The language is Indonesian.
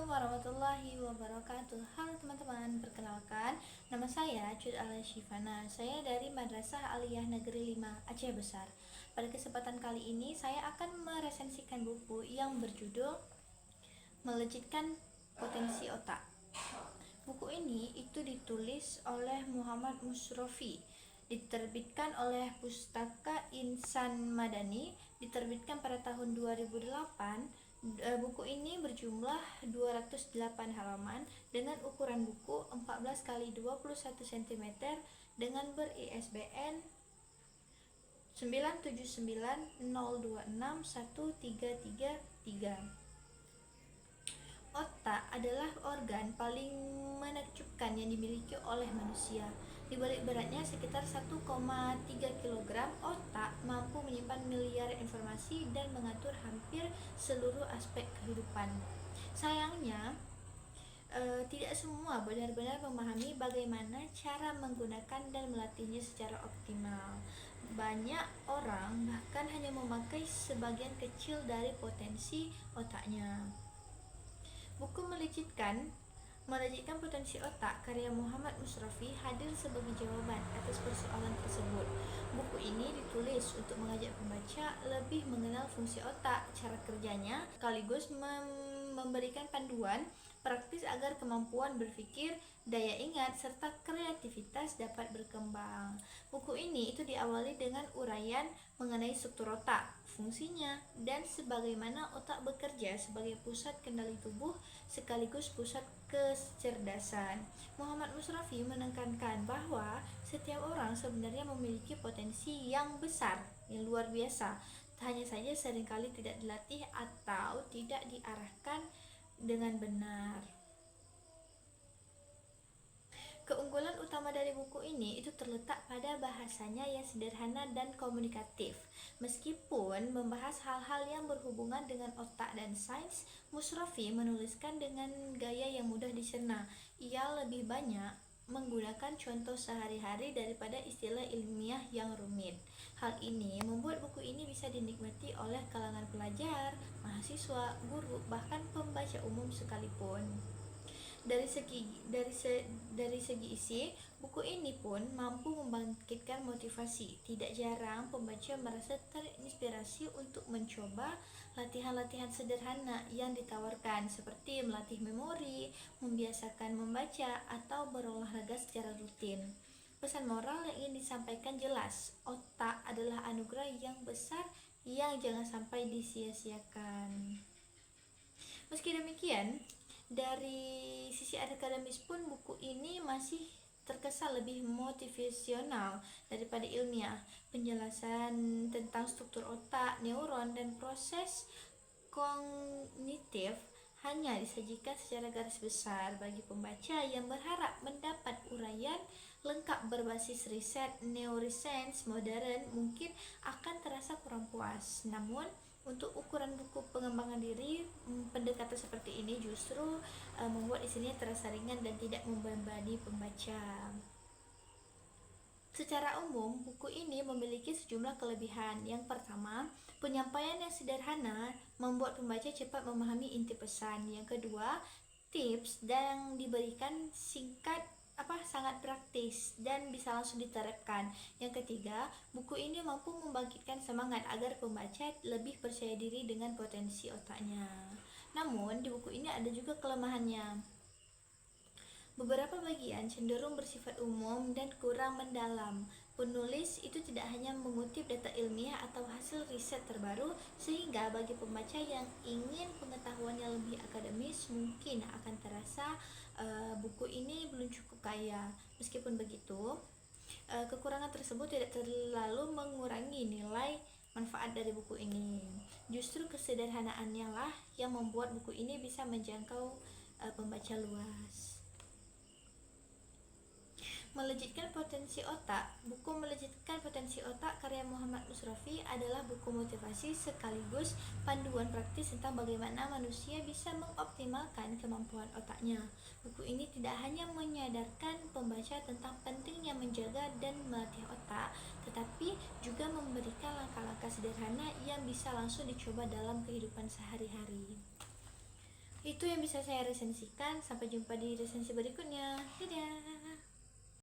Assalamualaikum warahmatullahi wabarakatuh. Halo teman-teman, perkenalkan nama saya Cud Syifana. Saya dari Madrasah Aliyah Negeri 5 Aceh Besar. Pada kesempatan kali ini saya akan meresensikan buku yang berjudul Melejitkan Potensi Otak. Buku ini itu ditulis oleh Muhammad Musrofi, diterbitkan oleh Pustaka Insan Madani, diterbitkan pada tahun 2008. Buku ini berjumlah 208 halaman dengan ukuran buku 14 kali 21 cm dengan ber-ISBN 979026133. Otak adalah organ paling menakjubkan yang dimiliki oleh manusia. Di balik beratnya sekitar 1,3 kg, otak mampu menyimpan miliar informasi dan mengatur hampir seluruh aspek kehidupan. Sayangnya, tidak semua benar-benar memahami bagaimana cara menggunakan dan melatihnya secara optimal. Banyak orang bahkan hanya memakai sebagian kecil dari potensi otaknya. Buku Melejitkan Potensi Otak karya Muhammad Musrofi hadir sebagai jawaban atas persoalan tersebut. Buku ini ditulis untuk mengajak pembaca lebih mengenal fungsi otak, cara kerjanya, sekaligus memberikan panduan praktis agar kemampuan berpikir, daya ingat, serta kreativitas dapat berkembang. Buku ini itu diawali dengan uraian mengenai struktur otak, fungsinya, dan sebagaimana otak bekerja sebagai pusat kendali tubuh sekaligus pusat kecerdasan. Muhammad Musrofi menekankan bahwa setiap orang sebenarnya memiliki potensi yang besar, yang luar biasa. Hanya saja seringkali tidak dilatih atau tidak diarahkan dengan benar. Keunggulan utama dari buku ini itu terletak pada bahasanya yang sederhana dan komunikatif. Meskipun membahas hal-hal yang berhubungan dengan otak dan sains, Musrofi menuliskan dengan gaya yang mudah dicerna. Ia lebih banyak menggunakan contoh sehari-hari daripada istilah ilmiah yang rumit. Hal ini membuat buku ini bisa dinikmati oleh kalangan pelajar, mahasiswa, guru, bahkan pembaca umum sekalipun. Dari segi isi, buku ini pun mampu membangkitkan motivasi. Tidak jarang pembaca merasa terinspirasi untuk mencoba latihan-latihan sederhana yang ditawarkan, seperti melatih memori, membiasakan membaca, atau berolahraga secara rutin. Pesan moral yang ingin disampaikan jelas, otak adalah anugerah yang besar yang jangan sampai disia-siakan. Meski demikian, dari sisi akademis pun buku ini masih terkesan lebih motivasional daripada ilmiah. Penjelasan tentang struktur otak, neuron, dan proses kognitif hanya disajikan secara garis besar bagi pembaca yang berharap mendapat uraian lengkap berbasis riset neuroscience modern. Mungkin akan terasa kurang puas. Namun untuk ukuran buku pengembangan diri, pendekatan seperti ini justru membuat isinya terasa ringan dan tidak membebani pembaca. Secara umum, buku ini memiliki sejumlah kelebihan. Yang pertama, penyampaian yang sederhana membuat pembaca cepat memahami inti pesan. Yang kedua, tips yang diberikan sangat praktis dan bisa langsung diterapkan. Yang ketiga, buku ini mampu membangkitkan semangat agar pembaca lebih percaya diri dengan potensi otaknya. Namun, di buku ini ada juga kelemahannya. Beberapa bagian cenderung bersifat umum dan kurang mendalam. Penulis itu tidak hanya mengutip data ilmiah atau hasil riset terbaru, sehingga bagi pembaca yang ingin pengetahuan yang lebih akademis mungkin akan terasa buku ini belum cukup kaya. Meskipun begitu, kekurangan tersebut tidak terlalu mengurangi nilai manfaat dari buku ini. Justru kesederhanaannya lah yang membuat buku ini bisa menjangkau pembaca luas. Buku Melejitkan Potensi Otak karya Muhammad Musrofi adalah buku motivasi sekaligus panduan praktis tentang bagaimana manusia bisa mengoptimalkan kemampuan otaknya. Buku ini tidak hanya menyadarkan pembaca tentang pentingnya menjaga dan melatih otak, tetapi juga memberikan langkah-langkah sederhana yang bisa langsung dicoba dalam kehidupan sehari-hari. Itu yang bisa saya resensikan. Sampai jumpa di resensi berikutnya. Dadah.